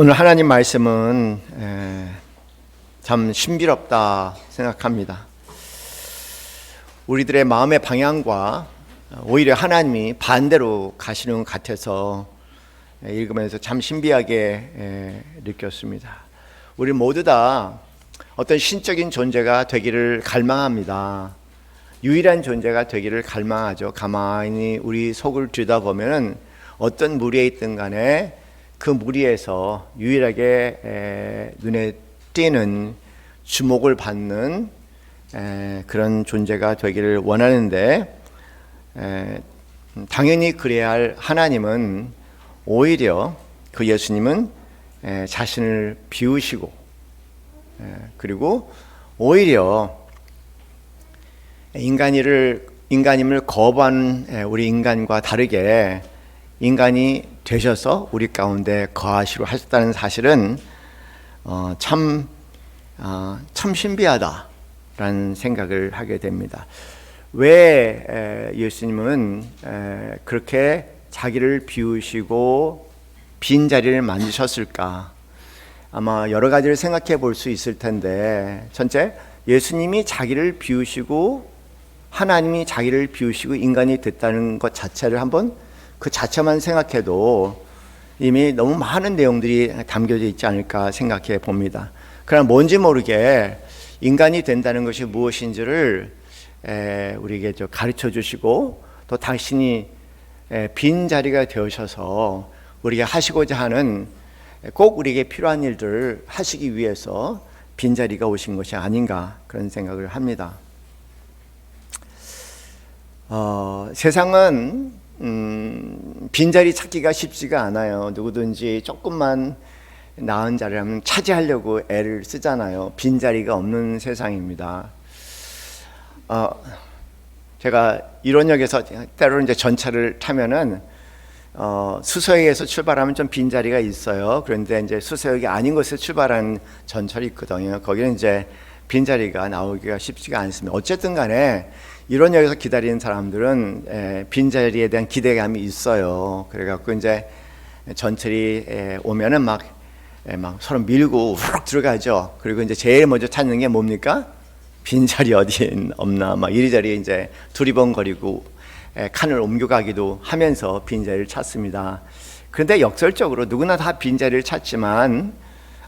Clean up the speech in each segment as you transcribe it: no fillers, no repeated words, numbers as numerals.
오늘 하나님 말씀은 참 신비롭다 생각합니다. 우리들의 마음의 방향과 오히려 하나님이 반대로 가시는 것 같아서 읽으면서 참 신비하게 느꼈습니다. 우리 모두 다 어떤 신적인 존재가 되기를 갈망합니다. 유일한 존재가 되기를 갈망하죠. 가만히 우리 속을 들여다보면 어떤 무리에 있든 간에 그 무리에서 유일하게 눈에 띄는 주목을 받는 그런 존재가 되기를 원하는데, 당연히 그래야 할 하나님은 오히려 그 예수님은 자신을 비우시고, 그리고 오히려 인간임을 거부하는 우리 인간과 다르게 인간이 되셔서 우리 가운데 거하시려 하셨다는 사실은 참 신비하다라는 생각을 하게 됩니다. 왜 예수님은 그렇게 자기를 비우시고 빈자리를 만드셨을까? 아마 여러 가지를 생각해 볼 수 있을 텐데, 첫째, 예수님이 자기를 비우시고 하나님이 자기를 비우시고 인간이 됐다는 것 자체를 한번 그 자체만 생각해도 이미 너무 많은 내용들이 담겨져 있지 않을까 생각해 봅니다. 그러나 뭔지 모르게 인간이 된다는 것이 무엇인지를 우리에게 가르쳐 주시고, 또 당신이 빈자리가 되셔서 우리가 하시고자 하는 꼭 우리에게 필요한 일들을 하시기 위해서 빈자리가 오신 것이 아닌가 그런 생각을 합니다. 세상은 빈자리 찾기가 쉽지가 않아요. 누구든지 조금만 나은 자리를 하면 차지하려고 애를 쓰잖아요. 빈자리가 없는 세상입니다. 제가 일원역에서 때로는 이제 전철을 타면은 수서역에서 출발하면 좀 빈자리가 있어요. 그런데 이제 수서역이 아닌 곳에서 출발하는 전철이 있거든요. 거기는 이제 빈자리가 나오기가 쉽지가 않습니다. 어쨌든 간에 일원역에서 기다리는 사람들은 빈자리에 대한 기대감이 있어요. 그래갖고 이제 전철이 오면은 막 서로 밀고 후룩 들어가죠. 그리고 이제 제일 먼저 찾는 게 뭡니까? 빈자리 어디 없나 막 이리저리 이제 두리번거리고 칸을 옮겨가기도 하면서 빈자리를 찾습니다. 그런데 역설적으로 누구나 다 빈자리를 찾지만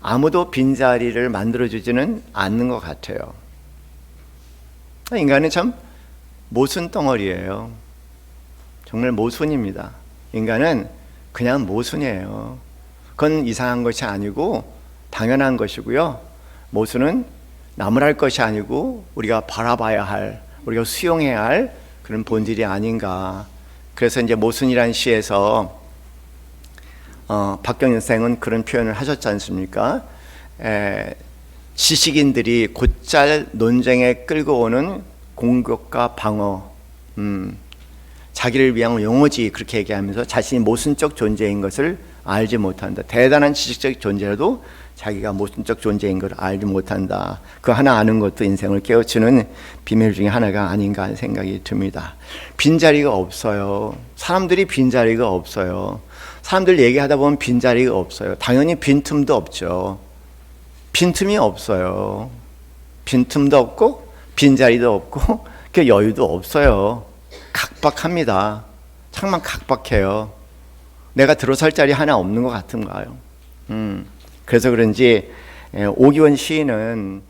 아무도 빈자리를 만들어주지는 않는 것 같아요. 인간은 참 모순 덩어리예요. 정말 모순입니다. 인간은 그냥 모순이에요. 그건 이상한 것이 아니고 당연한 것이고요. 모순은 나무랄 것이 아니고 우리가 바라봐야 할, 우리가 수용해야 할 그런 본질이 아닌가. 그래서 이제 모순이라는 시에서 박경현 선생은 그런 표현을 하셨지 않습니까? 지식인들이 곧잘 논쟁에 끌고 오는 공격과 방어, 자기를 위한 용어지 그렇게 얘기하면서 자신이 모순적 존재인 것을 알지 못한다. 대단한 지식적 존재라도 자기가 모순적 존재인 걸 알지 못한다. 그 하나 아는 것도 인생을 깨우치는 비밀 중에 하나가 아닌가 하는 생각이 듭니다. 빈자리가 없어요. 사람들이 빈자리가 없어요. 사람들 얘기하다 보면 빈자리가 없어요. 당연히 빈틈도 없죠. 빈틈이 없어요. 빈틈도 없고 빈자리도 없고 그 여유도 없어요. 각박합니다. 정말 각박해요. 내가 들어설 자리 하나 없는 것 같은가요? 그래서 그런지 오기원 시인은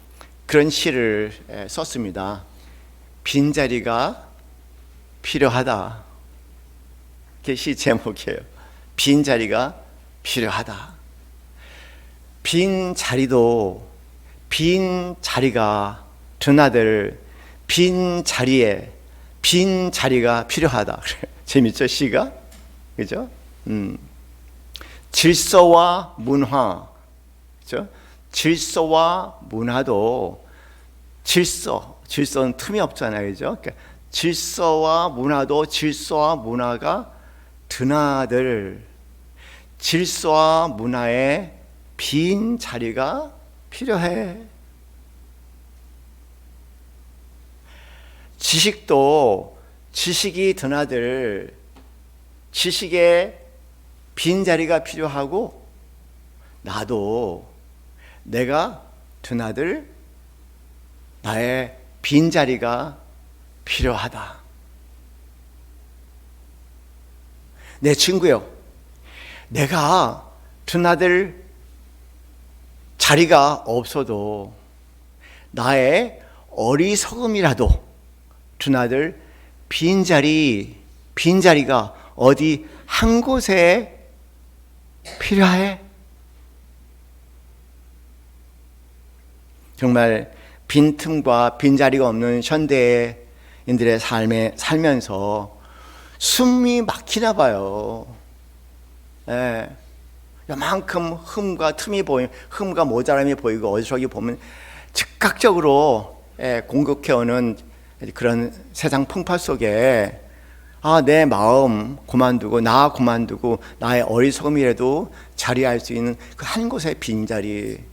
그런 시를 썼습니다. 빈자리가 필요하다. 그게 시 제목이에요. 빈자리가 필요하다. 빈자리도 빈자리가 드나들 빈자리에 빈자리가 필요하다. 재밌죠 시가? 그죠? 질서와 문화, 그죠? 질서와 문화도 질서는 틈이 없잖아요, 그죠? 그러니까 질서와 문화가 드나들 질서와 문화에 빈 자리가 필요해. 지식이 드나들 지식에 빈자리가 필요하고 나도 내가 둔 아들 나의 빈자리가 필요하다. 내 친구요, 내가 둔 아들 자리가 없어도 나의 어리석음이라도 둔 아들 빈자리가 어디 한 곳에 필요해. 정말 빈틈과 빈자리가 없는 현대인들의 삶에 살면서 숨이 막히나 봐요. 예. 요만큼 흠과 틈이 보이면, 흠과 모자람이 보이고 어리석이 보면 즉각적으로 공격해오는 그런 세상 풍파 속에 내 마음 그만두고 나 그만두고 나의 어리석음이라도 자리할 수 있는 그 한 곳의 빈자리.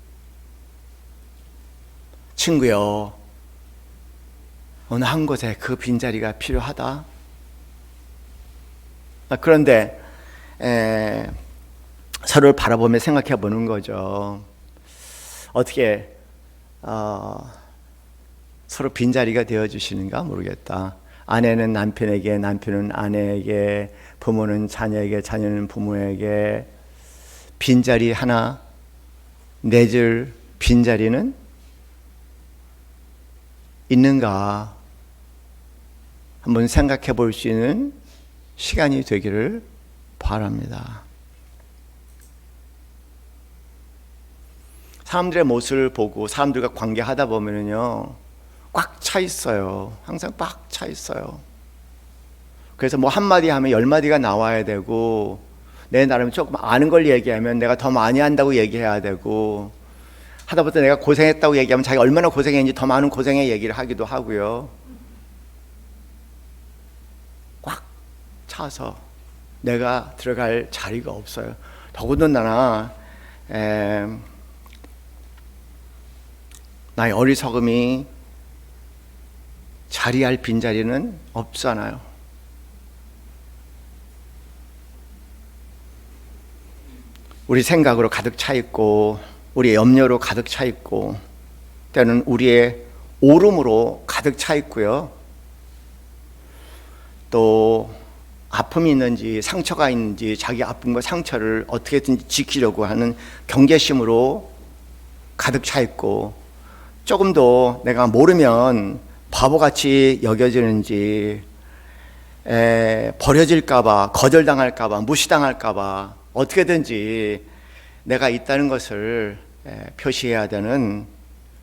친구여, 어느 한 곳에 그 빈자리가 필요하다. 그런데 서로를 바라보며 생각해 보는 거죠. 어떻게 서로 빈자리가 되어주시는가 모르겠다. 아내는 남편에게, 남편은 아내에게, 부모는 자녀에게, 자녀는 부모에게 빈자리 하나 내줄 빈자리는 있는가 한번 생각해 볼 수 있는 시간이 되기를 바랍니다. 사람들의 모습을 보고 사람들과 관계하다 보면요, 꽉 차 있어요. 항상 꽉 차 있어요. 그래서 뭐 한마디 하면 10마디가 나와야 되고, 내 나름 조금 아는 걸 얘기하면 내가 더 많이 한다고 얘기해야 되고, 하다보다 내가 고생했다고 얘기하면 자기가 얼마나 고생했는지 더 많은 고생의 얘기를 하기도 하고요. 꽉 차서 내가 들어갈 자리가 없어요. 더군다나 나의 어리석음이 자리할 빈자리는 없잖아요. 우리 생각으로 가득 차 있고, 우리의 염려로 가득 차 있고, 때로는 우리의 오름으로 가득 차 있고요. 또 아픔이 있는지 상처가 있는지 자기 아픔과 상처를 어떻게든지 지키려고 하는 경계심으로 가득 차 있고, 조금 더 내가 모르면 바보같이 여겨지는지, 버려질까봐, 거절당할까봐, 무시당할까봐 어떻게든지 내가 있다는 것을 표시해야 되는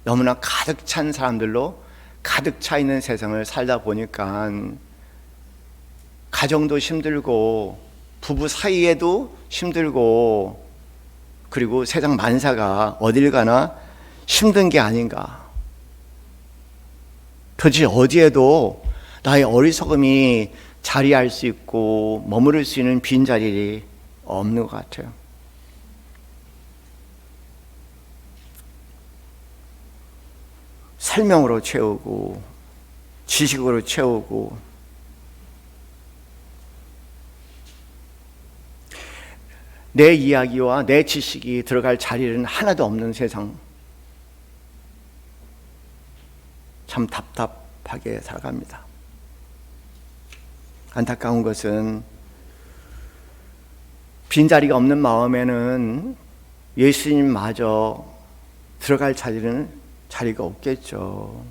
너무나 가득 찬 사람들로 가득 차 있는 세상을 살다 보니까 가정도 힘들고 부부 사이에도 힘들고, 그리고 세상 만사가 어딜 가나 힘든 게 아닌가. 도대체 어디에도 나의 어리석음이 자리할 수 있고 머무를 수 있는 빈자리 없는 것 같아요. 설명으로 채우고 지식으로 채우고, 내 이야기와 내 지식이 들어갈 자리는 하나도 없는 세상, 참 답답하게 살아갑니다. 안타까운 것은 빈자리가 없는 마음에는 예수님마저 들어갈 자리가 없겠죠.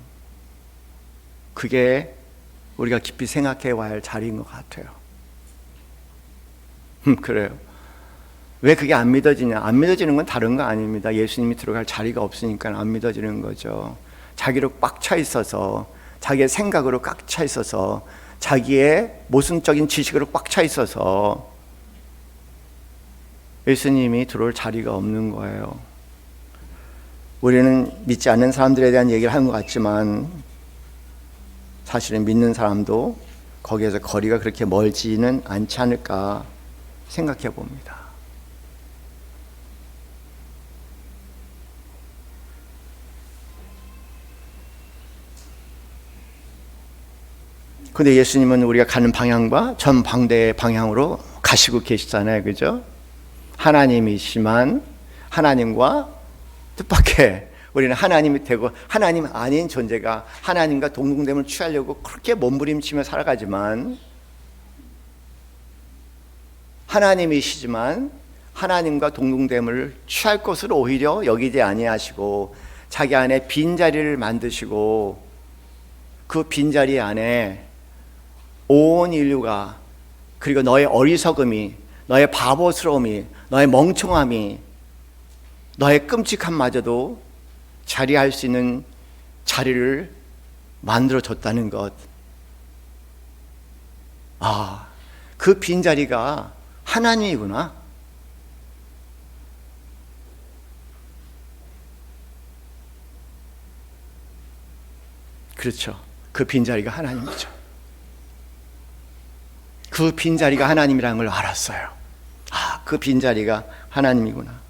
그게 우리가 깊이 생각해 와야 할 자리인 것 같아요. 그래요. 왜 그게 안 믿어지냐? 안 믿어지는 건 다른 거 아닙니다. 예수님이 들어갈 자리가 없으니까 안 믿어지는 거죠. 자기로 꽉 차 있어서, 자기의 생각으로 꽉 차 있어서, 자기의 모순적인 지식으로 꽉 차 있어서 예수님이 들어올 자리가 없는 거예요. 우리는 믿지 않는 사람들에 대한 얘기를 하는 것 같지만 사실은 믿는 사람도 거기에서 거리가 그렇게 멀지는 않지 않을까 생각해 봅니다. 근데 예수님은 우리가 가는 방향과 전방대의 방향으로 가시고 계시잖아요. 그죠? 하나님이시만 하나님과 뜻밖의 우리는 하나님이 되고 하나님 아닌 존재가 하나님과 동등됨을 취하려고 그렇게 몸부림치며 살아가지만 하나님이시지만 하나님과 동등됨을 취할 것으로 오히려 여기지 아니하시고 자기 안에 빈자리를 만드시고 그 빈자리 안에 온 인류가 그리고 너의 어리석음이 너의 바보스러움이 너의 멍청함이 너의 끔찍함마저도 자리할 수 있는 자리를 만들어줬다는 것. 아, 그 빈자리가 하나님이구나. 그렇죠. 그 빈자리가 하나님이죠. 그 빈자리가 하나님이라는 걸 알았어요. 아, 그 빈자리가 하나님이구나.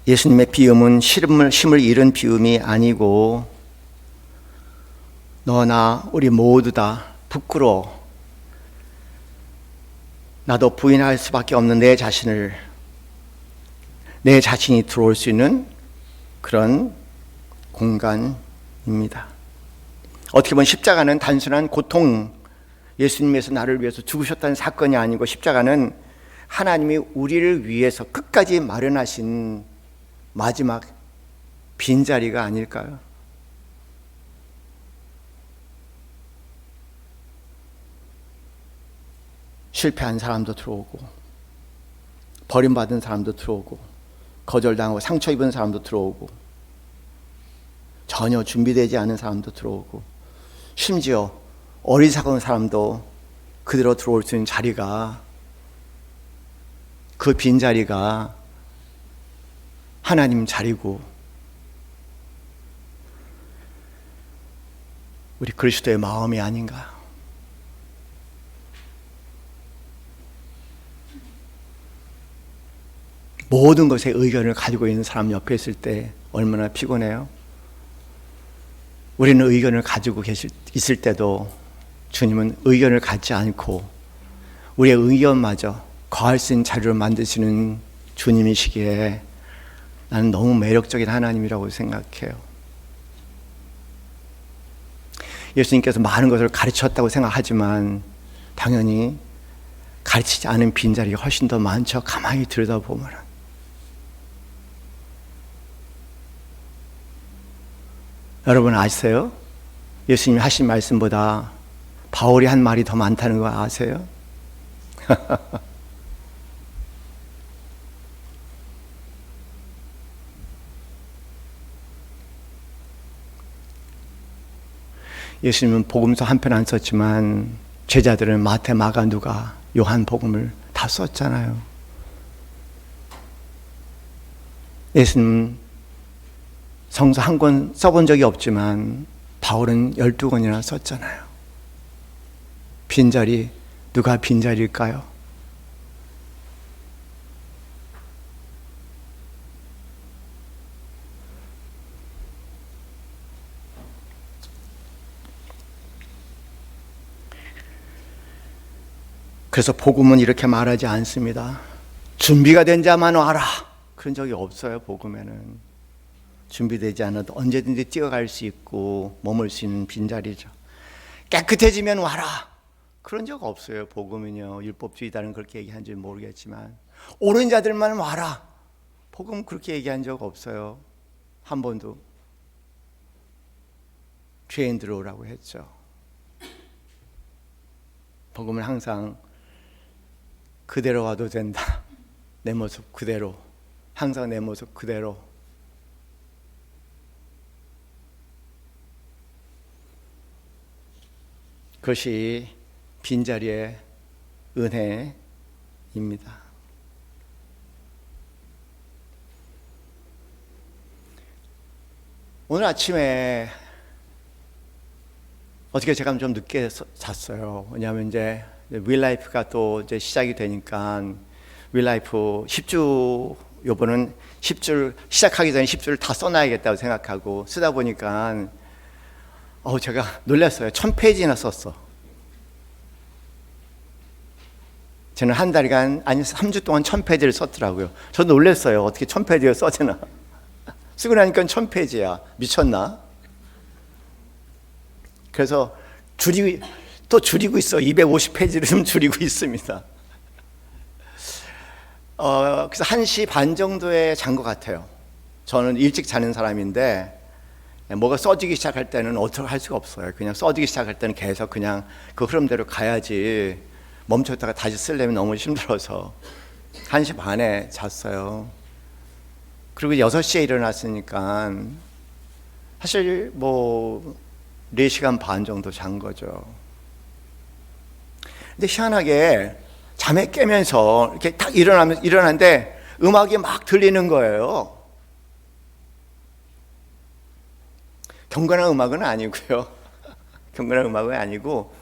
예수님의 비움은 힘을 잃은 비움이 아니고 너나 우리 모두 다 부끄러워. 나도 부인할 수밖에 없는 내 자신이 들어올 수 있는 그런 공간입니다. 어떻게 보면 십자가는 단순한 고통, 예수님께서 나를 위해서 죽으셨다는 사건이 아니고 십자가는 하나님이 우리를 위해서 끝까지 마련하신 마지막 빈자리가 아닐까요? 실패한 사람도 들어오고 버림받은 사람도 들어오고 거절당하고 상처 입은 사람도 들어오고 전혀 준비되지 않은 사람도 들어오고 심지어 어리석은 사람도 그대로 들어올 수 있는 자리가 그 빈자리가 하나님 자리고 우리 그리스도의 마음이 아닌가. 모든 것에 의견을 가지고 있는 사람 옆에 있을 때 얼마나 피곤해요. 우리는 의견을 가지고 있을 때도 주님은 의견을 갖지 않고 우리의 의견마저 거할 수 있는 자료를 만드시는 주님이시기에 나는 너무 매력적인 하나님이라고 생각해요. 예수님께서 많은 것을 가르쳤다고 생각하지만 당연히 가르치지 않은 빈자리가 훨씬 더 많죠. 가만히 들여다보면. 여러분 아세요? 예수님이 하신 말씀보다 바울이 한 말이 더 많다는 거 아세요? 예수님은 복음서 한 편 안 썼지만 제자들은 마태, 마가, 누가, 요한 복음을 다 썼잖아요. 예수님은 성서 한 권 써본 적이 없지만 바울은 12권이나 썼잖아요. 빈자리, 누가 빈자리일까요? 그래서 복음은 이렇게 말하지 않습니다. 준비가 된 자만 와라. 그런 적이 없어요. 복음에는. 준비되지 않아도 언제든지 뛰어갈 수 있고 머물 수 있는 빈자리죠. 깨끗해지면 와라. 그런 적 없어요. 복음은요. 율법주의자는 그렇게 얘기한지 모르겠지만 옳은 자들만 와라. 복음은 그렇게 얘기한 적 없어요. 한 번도. 죄인 들어오라고 했죠. 복음은 항상 그대로 와도 된다. 내 모습 그대로. 항상 내 모습 그대로. 그것이 빈자리의 은혜입니다. 오늘 아침에 어떻게 제가 좀 늦게 잤어요. 왜냐하면 이제 윌라이프가 또 이제 시작이 되니까 윌라이프 10주 요번은 10줄 시작하기 전에 10줄을 다 써놔야겠다고 생각하고 쓰다 보니까 제가 놀랐어요. 1000페이지나 썼어. 저는 한 달간, 아니 3주 동안 1000페이지를 썼더라고요. 저 놀랐어요. 어떻게 1000페이지를 써지나. 쓰고 나니까 1000페이지야. 미쳤나? 그래서 줄이고 있어. 250페이지를 좀 줄이고 있습니다. 그래서 1시 반 정도에 잔 것 같아요. 저는 일찍 자는 사람인데 뭐가 써지기 시작할 때는 어떻게 할 수가 없어요. 그냥 써지기 시작할 때는 계속 그냥 그 흐름대로 가야지, 멈췄다가 다시 쓰려면 너무 힘들어서 1시 반에 잤어요. 그리고 6시에 일어났으니까 사실 뭐 4시간 반 정도 잔 거죠. 근데 희한하게 잠에 깨면서 이렇게 딱 일어났는데 음악이 막 들리는 거예요. 경건한 음악은 아니고요. 경건한 음악은 아니고,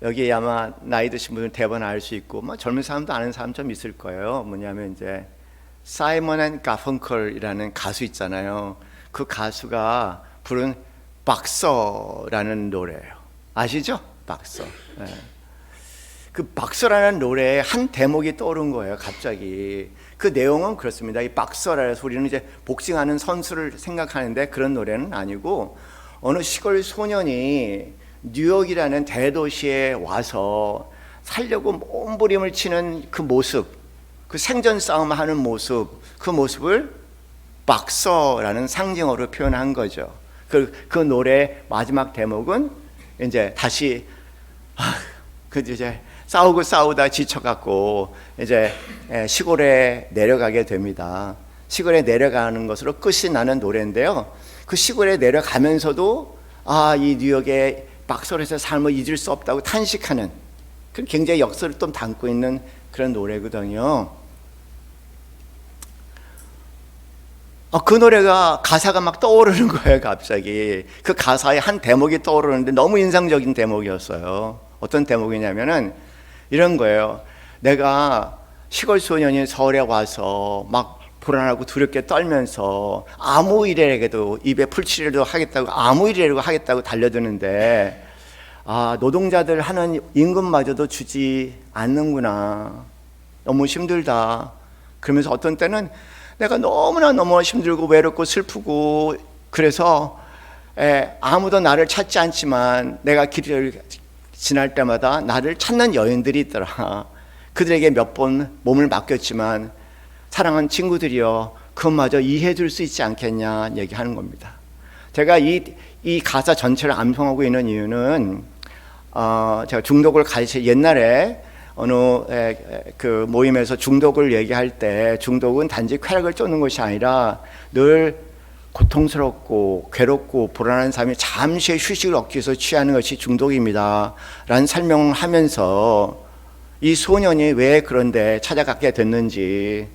여기 아마 나이 드신 분들 대부분 알 수 있고, 뭐 젊은 사람도 아는 사람 좀 있을 거예요. 뭐냐면 이제 사이먼 앤 가펑클이라는 가수 있잖아요. 그 가수가 부른 박서라는 노래예요. 아시죠? 박서. 네. 그 박서라는 노래에 한 대목이 떠오른 거예요. 갑자기. 그 내용은 그렇습니다. 이 박서라는 소리는 이제 복싱하는 선수를 생각하는데, 그런 노래는 아니고 어느 시골 소년이 뉴욕이라는 대도시에 와서 살려고 몸부림을 치는 그 모습, 그 생존 싸움하는 모습, 그 모습을 박서라는 상징어로 표현한 거죠. 그 노래의 마지막 대목은 이제 다시 이제 싸우다 지쳐갖고 이제 시골에 내려가게 됩니다. 시골에 내려가는 것으로 끝이 나는 노래인데요. 그 시골에 내려가면서도 이 뉴욕의 박서에서 삶을 잊을 수 없다고 탄식하는, 그 굉장히 역사를 좀 담고 있는 그런 노래거든요. 그 노래가 가사가 막 떠오르는 거예요. 갑자기 그 가사의 한 대목이 떠오르는데 너무 인상적인 대목이었어요. 어떤 대목이냐면은 이런 거예요. 내가 시골 소년이 서울에 와서 막 불안하고 두렵게 떨면서 아무 일에라도 입에 풀칠이라도 하겠다고, 아무 일이라도 하겠다고 달려드는데 노동자들 하는 임금마저도 주지 않는구나. 너무 힘들다. 그러면서 어떤 때는 내가 너무나 힘들고 외롭고 슬프고, 그래서 아무도 나를 찾지 않지만 내가 길을 지날 때마다 나를 찾는 여인들이 있더라. 그들에게 몇 번 몸을 맡겼지만 사랑하는 친구들이여, 그것마저 이해해 줄 수 있지 않겠냐 얘기하는 겁니다. 제가 이 가사 전체를 암송하고 있는 이유는 제가 중독을 옛날에 어느 그 모임에서 중독을 얘기할 때, 중독은 단지 쾌락을 쫓는 것이 아니라 늘 고통스럽고 괴롭고 불안한 삶이 잠시의 휴식을 얻기 위해서 취하는 것이 중독입니다 라는 설명을 하면서 이 소년이 왜 그런데 찾아가게 됐는지,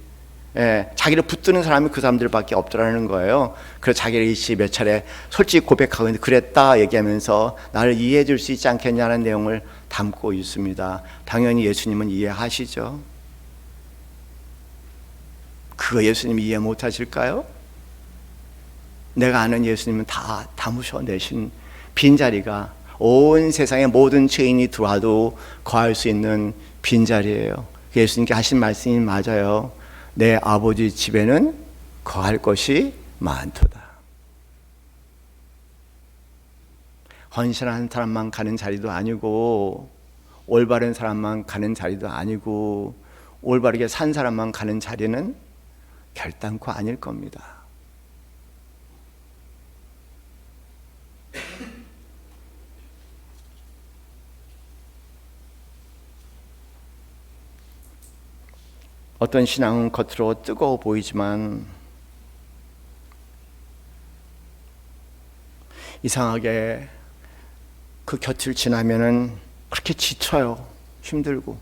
자기를 붙드는 사람이 그 사람들밖에 없더라는 거예요. 그래서 자기를 일시 몇 차례 솔직히 고백하고 있는데, 그랬다 얘기하면서 나를 이해해 줄 수 있지 않겠냐는 내용을 담고 있습니다. 당연히 예수님은 이해하시죠. 그거 예수님이 이해 못하실까요? 내가 아는 예수님은 다 담으셔내신 빈자리가 온 세상의 모든 죄인이 들어와도 거할 수 있는 빈자리예요. 예수님께 하신 말씀이 맞아요. 내 아버지 집에는 거할 것이 많도다. 헌신한 사람만 가는 자리도 아니고, 올바른 사람만 가는 자리도 아니고, 올바르게 산 사람만 가는 자리는 결단코 아닐 겁니다. 어떤 신앙은 겉으로 뜨거워 보이지만 이상하게 그 곁을 지나면은 그렇게 지쳐요. 힘들고.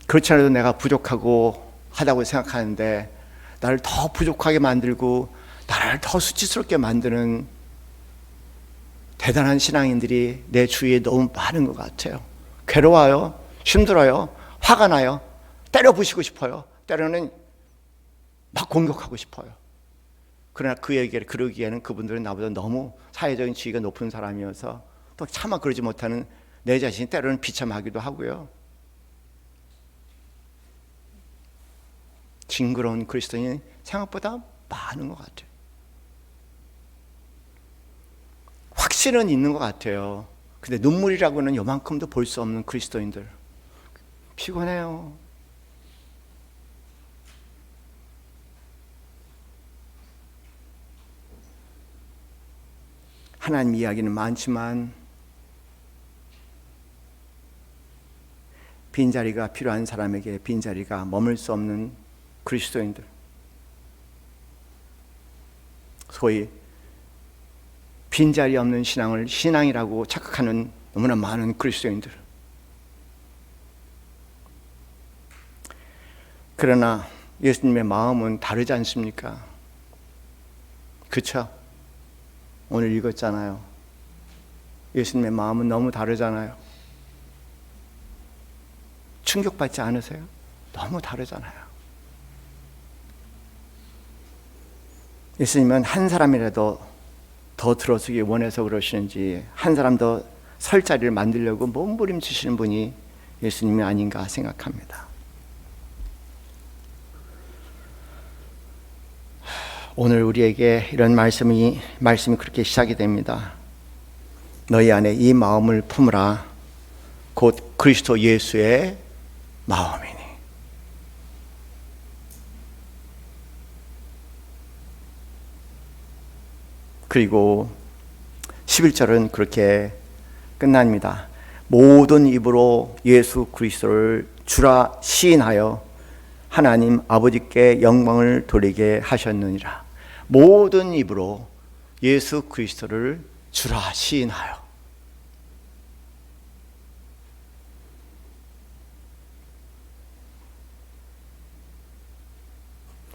그렇지 않아도 내가 부족하고 하다고 생각하는데, 나를 더 부족하게 만들고 나를 더 수치스럽게 만드는 대단한 신앙인들이 내 주위에 너무 많은 것 같아요. 괴로워요. 힘들어요. 화가 나요. 때려 부시고 싶어요. 때로는 막 공격하고 싶어요. 그러나 그러기에는 그분들은 나보다 너무 사회적인 지위가 높은 사람이어서 또 차마 그러지 못하는 내 자신이 때로는 비참하기도 하고요. 징그러운 그리스도인이 생각보다 많은 것 같아요. 확신은 있는 것 같아요. 근데 눈물이라고는 요만큼도 볼 수 없는 그리스도인들, 피곤해요. 하나님 이야기는 많지만 빈자리가 필요한 사람에게 빈자리가 머물 수 없는 그리스도인들, 소위 빈자리 없는 신앙을 신앙이라고 착각하는 너무나 많은 그리스도인들. 그러나 예수님의 마음은 다르지 않습니까? 그렇죠? 오늘 읽었잖아요. 예수님의 마음은 너무 다르잖아요. 충격받지 않으세요? 너무 다르잖아요. 예수님은 한 사람이라도 더 들어서기 원해서 그러시는지, 한 사람 더 설 자리를 만들려고 몸부림치시는 분이 예수님이 아닌가 생각합니다. 오늘 우리에게 이런 말씀이 그렇게 시작이 됩니다. 너희 안에 이 마음을 품으라. 곧 그리스도 예수의 마음이니. 그리고 11절은 그렇게 끝납니다. 모든 입으로 예수 그리스도를 주라 시인하여 하나님 아버지께 영광을 돌리게 하셨느니라. 모든 입으로 예수 그리스도를 주라 시인하여.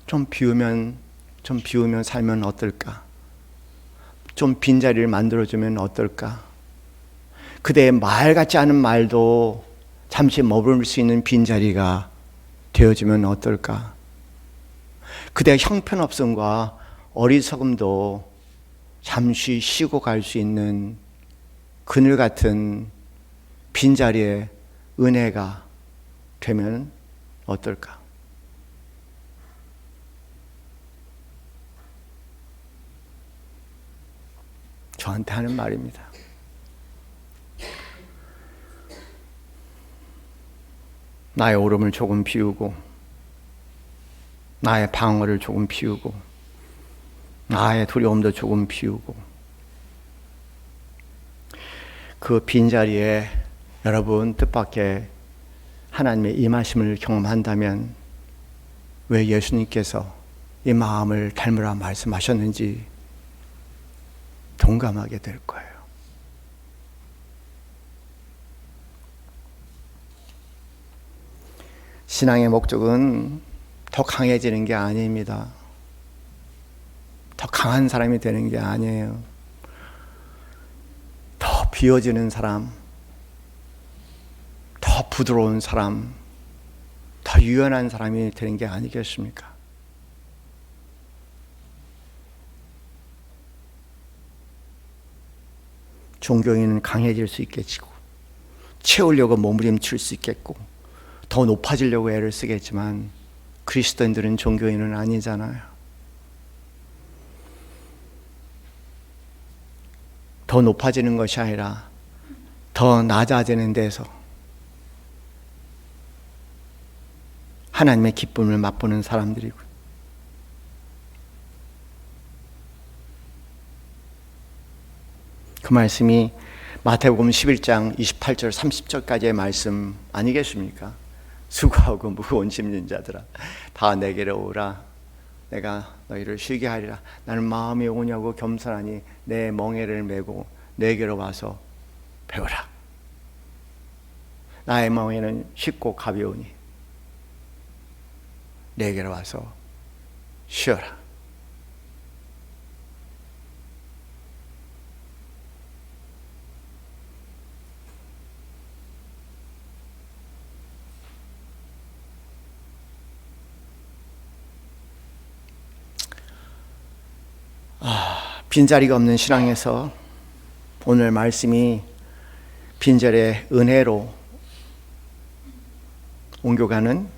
좀 비우면 살면 어떨까? 좀 빈자리를 만들어주면 어떨까? 그대의 말 같지 않은 말도 잠시 머물 수 있는 빈자리가 되어지면 어떨까? 그대의 형편없음과 어리석음도 잠시 쉬고 갈 수 있는 그늘 같은 빈자리의 은혜가 되면 어떨까? 저한테 하는 말입니다. 나의 오름을 조금 비우고, 나의 방어를 조금 비우고, 나의 두려움도 조금 비우고, 그 빈자리에 여러분 뜻밖의 하나님의 임하심을 경험한다면 왜 예수님께서 이 마음을 닮으라 말씀하셨는지 동감하게 될 거예요. 신앙의 목적은 더 강해지는 게 아닙니다. 더 강한 사람이 되는 게 아니에요. 더 비워지는 사람, 더 부드러운 사람, 더 유연한 사람이 되는 게 아니겠습니까? 종교인은 강해질 수 있겠고, 채우려고 몸부림칠 수 있겠고, 더 높아지려고 애를 쓰겠지만 그리스도인들은 종교인은 아니잖아요. 더 높아지는 것이 아니라 더 낮아지는 데서 하나님의 기쁨을 맛보는 사람들이고, 그 말씀이 마태복음 11장 28절 30절까지의 말씀 아니겠습니까? 수고하고 무거운 짐진 자들아 다 내게로 오라. 내가 너희를 쉬게 하리라. 나는 마음이 오냐고 겸손하니 내 멍에를 메고 내게로 와서 배우라. 나의 멍에는 쉽고 가벼우니 내게로 와서 쉬어라. 빈자리가 없는 신앙에서 오늘 말씀이 빈자리의 은혜로 옮겨가는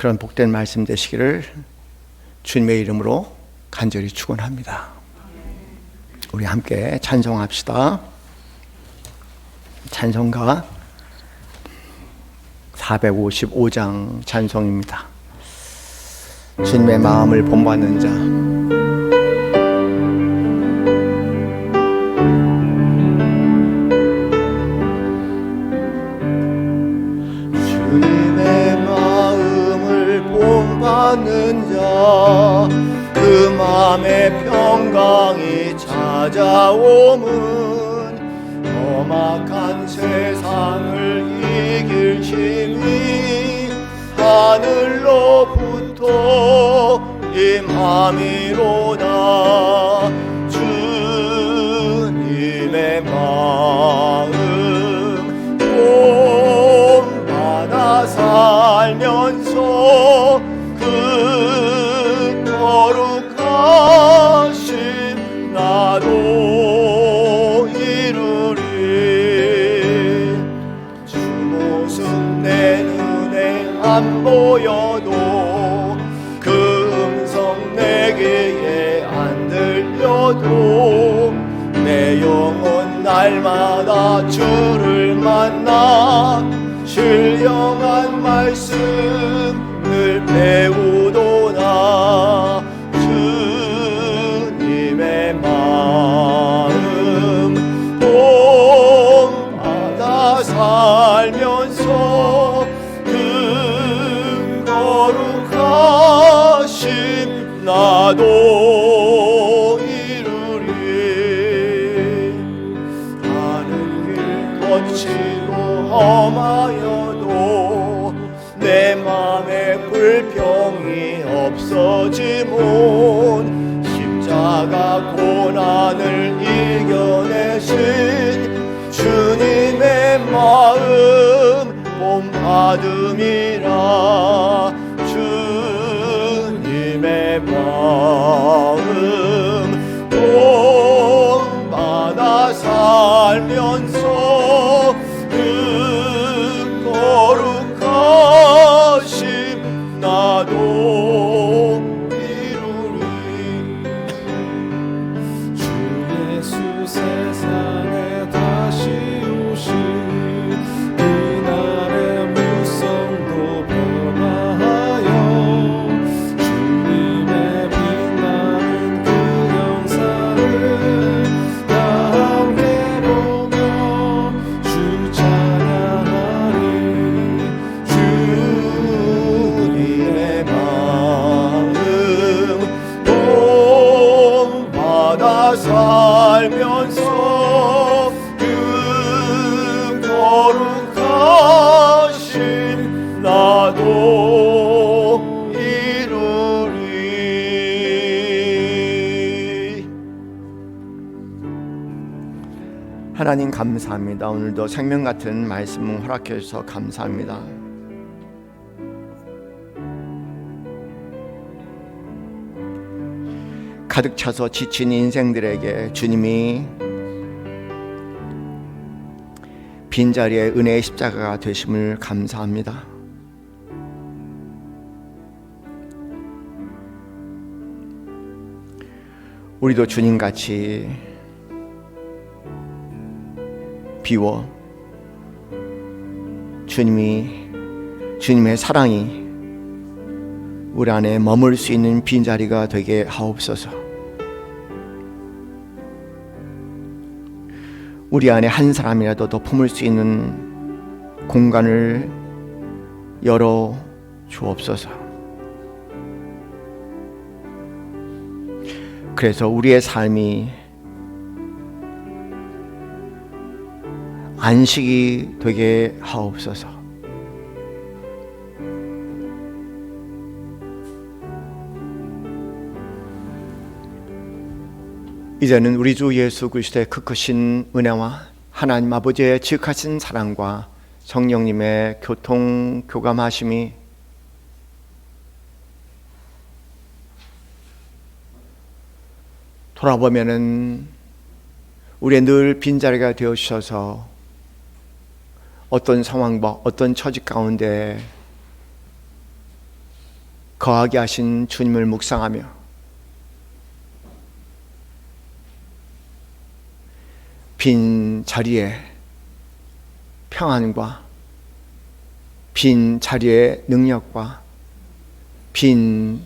그런 복된 말씀 되시기를 주님의 이름으로 간절히 축원합니다. 우리 함께 찬송합시다. 찬송가 455장 찬송입니다. 주님의 마음을 본받는 자. 주님의 마음을 본받는 자, 그 마음의 평강이 찾아오면 험악한 세상을 이길 힘이 하늘로부터 임함이로다. 주님의 마음 본받아 살면서 그 거룩하신 나도 이루리. 주 모습 내 눈에 안 보여도 그 음성 내 귀에 안 들려도 내 영혼 날마다 주를 만나 신령한 말씀을 배우도다. 주님의 마음 본받아 살면서 그 거룩하심 나도 이루리. 가는 길 거치고 험하여도 내 맘에 불평이 없어지면 십자가 고난을 이겨내신 주님의 마음 본받음이라. 주님의 마음 본받아 살면서 그 거룩하심 나도 이루리. 주 예수 세상에 다시 오신 그날의 무성도 변화하여 주님의 빛나는 그 영상을 다 함께 보며 주 찬양하리. 주님의 마음 본받아 살면서 그 거룩하신 나도 이루리. 하나님 감사합니다. 오늘도 생명 같은 말씀을 허락해 주셔서 감사합니다. 가득 차서 지친 인생들에게 주님이 빈자리에 은혜의 십자가가 되심을 감사합니다. 우리도 주님같이 비워 주님의 사랑이 우리 안에 머물 수 있는 빈자리가 되게 하옵소서. 우리 안에 한 사람이라도 더 품을 수 있는 공간을 열어 주옵소서. 그래서 우리의 삶이 안식이 되게 하옵소서. 이제는 우리 주 예수 그리스도의 그 크신 은혜와 하나님 아버지의 지극하신 사랑과 성령님의 교통교감하심이 돌아보면은 우리의 늘 빈자리가 되어 주셔서 어떤 상황과 어떤 처지 가운데 거하게 하신 주님을 묵상하며 빈 자리에 평안과 빈 자리에 능력과 빈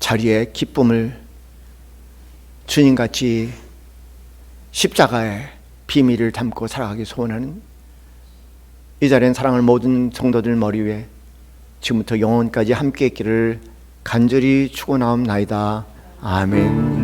자리에 기쁨을 주님같이 십자가의 비밀을 담고 살아가기 소원하는 이 자리엔 사랑하는 모든 성도들 머리 위에 지금부터 영원까지 함께 있기를 간절히 축원하옵나이다. 아멘.